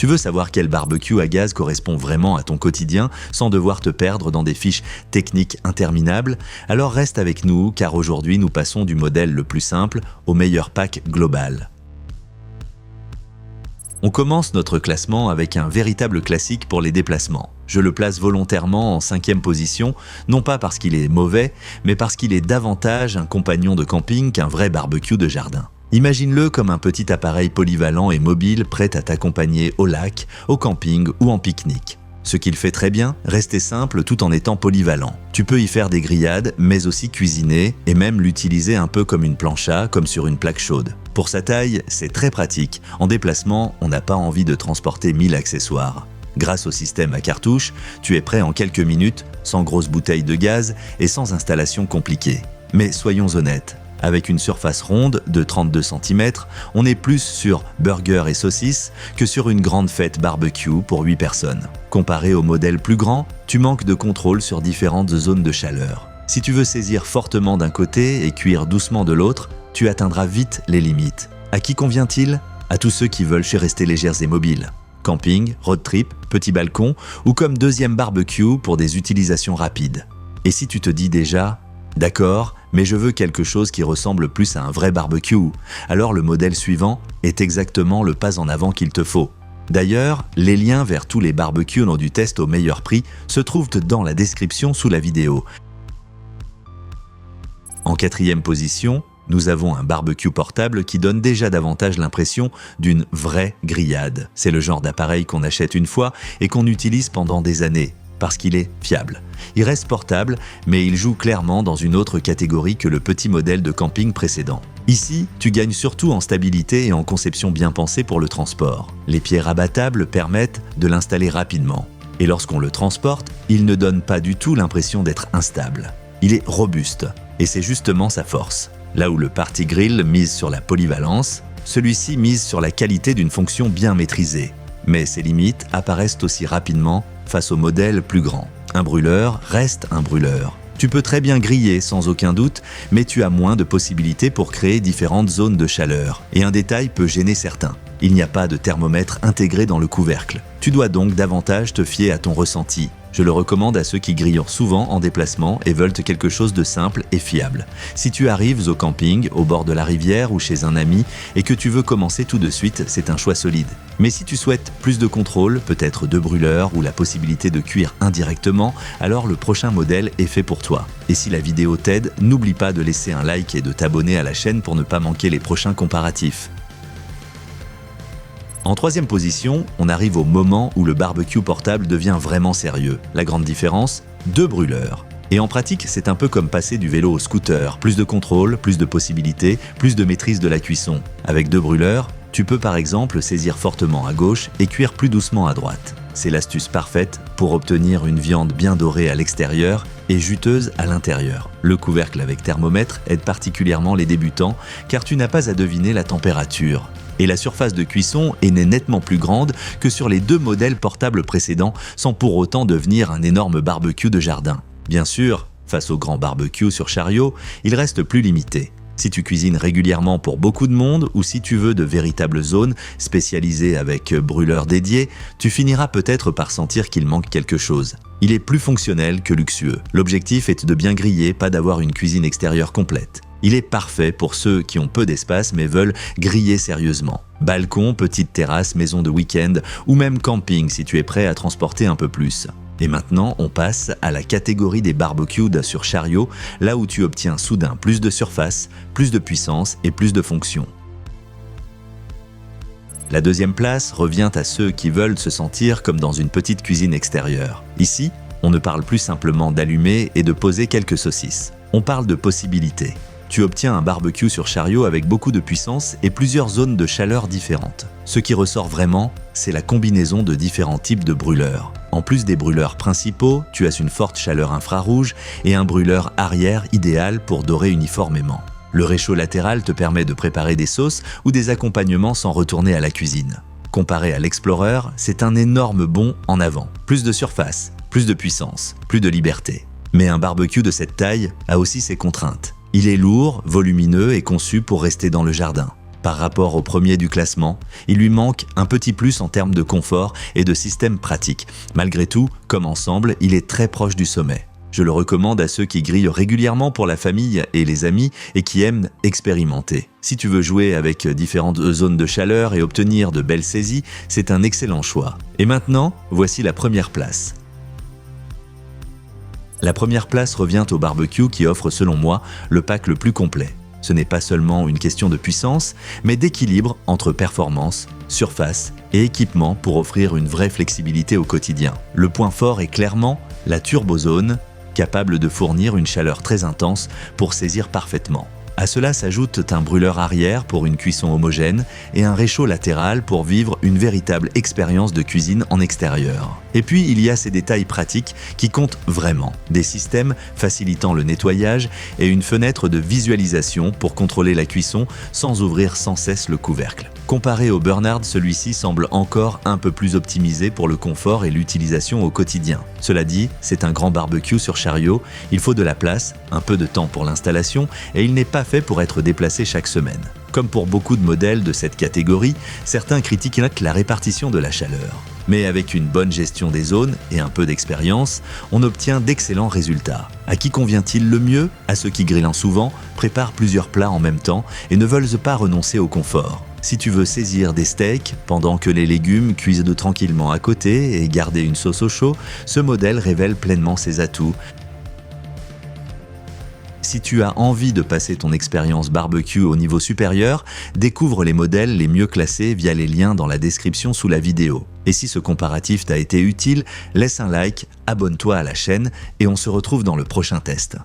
Tu veux savoir quel barbecue à gaz correspond vraiment à ton quotidien sans devoir te perdre dans des fiches techniques interminables? Alors reste avec nous car aujourd'hui nous passons du modèle le plus simple au meilleur pack global. On commence notre classement avec un véritable classique pour les déplacements. Je le place volontairement en 5e position, non pas parce qu'il est mauvais, mais parce qu'il est davantage un compagnon de camping qu'un vrai barbecue de jardin. Imagine-le comme un petit appareil polyvalent et mobile prêt à t'accompagner au lac, au camping ou en pique-nique. Ce qu'il fait très bien, rester simple tout en étant polyvalent. Tu peux y faire des grillades, mais aussi cuisiner et même l'utiliser un peu comme une plancha, comme sur une plaque chaude. Pour sa taille, c'est très pratique. En déplacement, on n'a pas envie de transporter 1000 accessoires. Grâce au système à cartouche, tu es prêt en quelques minutes, sans grosse bouteille de gaz et sans installation compliquée. Mais soyons honnêtes, avec une surface ronde de 32 cm, on est plus sur burger et saucisses que sur une grande fête barbecue pour 8 personnes. Comparé au modèle plus grand, tu manques de contrôle sur différentes zones de chaleur. Si tu veux saisir fortement d'un côté et cuire doucement de l'autre, tu atteindras vite les limites. À qui convient-il? À tous ceux qui veulent rester légers et mobiles. Camping, road trip, petit balcon ou comme deuxième barbecue pour des utilisations rapides. Et si tu te dis déjà « D'accord, mais je veux quelque chose qui ressemble plus à un vrai barbecue », alors le modèle suivant est exactement le pas en avant qu'il te faut. D'ailleurs, les liens vers tous les barbecues lors du test au meilleur prix se trouvent dans la description sous la vidéo. En 4e position, nous avons un barbecue portable qui donne déjà davantage l'impression d'une vraie grillade. C'est le genre d'appareil qu'on achète une fois et qu'on utilise pendant des années, parce qu'il est fiable. Il reste portable, mais il joue clairement dans une autre catégorie que le petit modèle de camping précédent. Ici, tu gagnes surtout en stabilité et en conception bien pensée pour le transport. Les pieds rabattables permettent de l'installer rapidement. Et lorsqu'on le transporte, il ne donne pas du tout l'impression d'être instable. Il est robuste, et c'est justement sa force. Là où le Party Grill mise sur la polyvalence, celui-ci mise sur la qualité d'une fonction bien maîtrisée. Mais ses limites apparaissent aussi rapidement face au modèle plus grand. Un brûleur reste un brûleur. Tu peux très bien griller sans aucun doute, mais tu as moins de possibilités pour créer différentes zones de chaleur. Et un détail peut gêner certains. Il n'y a pas de thermomètre intégré dans le couvercle. Tu dois donc davantage te fier à ton ressenti. Je le recommande à ceux qui grillent souvent en déplacement et veulent quelque chose de simple et fiable. Si tu arrives au camping, au bord de la rivière ou chez un ami et que tu veux commencer tout de suite, c'est un choix solide. Mais si tu souhaites plus de contrôle, peut-être 2 brûleurs ou la possibilité de cuire indirectement, alors le prochain modèle est fait pour toi. Et si la vidéo t'aide, n'oublie pas de laisser un like et de t'abonner à la chaîne pour ne pas manquer les prochains comparatifs. En 3e position, on arrive au moment où le barbecue portable devient vraiment sérieux. La grande différence, 2 brûleurs. Et en pratique, c'est un peu comme passer du vélo au scooter. Plus de contrôle, plus de possibilités, plus de maîtrise de la cuisson. Avec 2 brûleurs, tu peux par exemple saisir fortement à gauche et cuire plus doucement à droite. C'est l'astuce parfaite pour obtenir une viande bien dorée à l'extérieur et juteuse à l'intérieur. Le couvercle avec thermomètre aide particulièrement les débutants car tu n'as pas à deviner la température. Et la surface de cuisson est nettement plus grande que sur les 2 modèles portables précédents sans pour autant devenir un énorme barbecue de jardin. Bien sûr, face au grand barbecue sur chariot, il reste plus limité. Si tu cuisines régulièrement pour beaucoup de monde ou si tu veux de véritables zones spécialisées avec brûleurs dédiés, tu finiras peut-être par sentir qu'il manque quelque chose. Il est plus fonctionnel que luxueux. L'objectif est de bien griller, pas d'avoir une cuisine extérieure complète. Il est parfait pour ceux qui ont peu d'espace mais veulent griller sérieusement. Balcon, petite terrasse, maison de week-end ou même camping si tu es prêt à transporter un peu plus. Et maintenant, on passe à la catégorie des barbecues sur chariot, là où tu obtiens soudain plus de surface, plus de puissance et plus de fonctions. La 2e place revient à ceux qui veulent se sentir comme dans une petite cuisine extérieure. Ici, on ne parle plus simplement d'allumer et de poser quelques saucisses. On parle de possibilités. Tu obtiens un barbecue sur chariot avec beaucoup de puissance et plusieurs zones de chaleur différentes. Ce qui ressort vraiment, c'est la combinaison de différents types de brûleurs. En plus des brûleurs principaux, tu as une forte chaleur infrarouge et un brûleur arrière idéal pour dorer uniformément. Le réchaud latéral te permet de préparer des sauces ou des accompagnements sans retourner à la cuisine. Comparé à l'Explorer, c'est un énorme bond en avant. Plus de surface, plus de puissance, plus de liberté. Mais un barbecue de cette taille a aussi ses contraintes. Il est lourd, volumineux et conçu pour rester dans le jardin. Par rapport au premier du classement, il lui manque un petit plus en termes de confort et de système pratique. Malgré tout, comme ensemble, il est très proche du sommet. Je le recommande à ceux qui grillent régulièrement pour la famille et les amis et qui aiment expérimenter. Si tu veux jouer avec différentes zones de chaleur et obtenir de belles saisies, c'est un excellent choix. Et maintenant, voici la première place. La première place revient au barbecue qui offre selon moi le pack le plus complet. Ce n'est pas seulement une question de puissance, mais d'équilibre entre performance, surface et équipement pour offrir une vraie flexibilité au quotidien. Le point fort est clairement la turbozone, capable de fournir une chaleur très intense pour saisir parfaitement. À cela s'ajoute un brûleur arrière pour une cuisson homogène et un réchaud latéral pour vivre une véritable expérience de cuisine en extérieur. Et puis il y a ces détails pratiques qui comptent vraiment. Des systèmes facilitant le nettoyage et une fenêtre de visualisation pour contrôler la cuisson sans ouvrir sans cesse le couvercle. Comparé au Bernard, celui-ci semble encore un peu plus optimisé pour le confort et l'utilisation au quotidien. Cela dit, c'est un grand barbecue sur chariot, il faut de la place, un peu de temps pour l'installation et il n'est pas fait pour être déplacé chaque semaine. Comme pour beaucoup de modèles de cette catégorie, certains critiquent la répartition de la chaleur. Mais avec une bonne gestion des zones et un peu d'expérience, on obtient d'excellents résultats. À qui convient-il le mieux? À ceux qui grillent souvent, préparent plusieurs plats en même temps et ne veulent pas renoncer au confort. Si tu veux saisir des steaks pendant que les légumes cuisent tranquillement à côté et garder une sauce au chaud, ce modèle révèle pleinement ses atouts. Si tu as envie de passer ton expérience barbecue au niveau supérieur, découvre les modèles les mieux classés via les liens dans la description sous la vidéo. Et si ce comparatif t'a été utile, laisse un like, abonne-toi à la chaîne et on se retrouve dans le prochain test.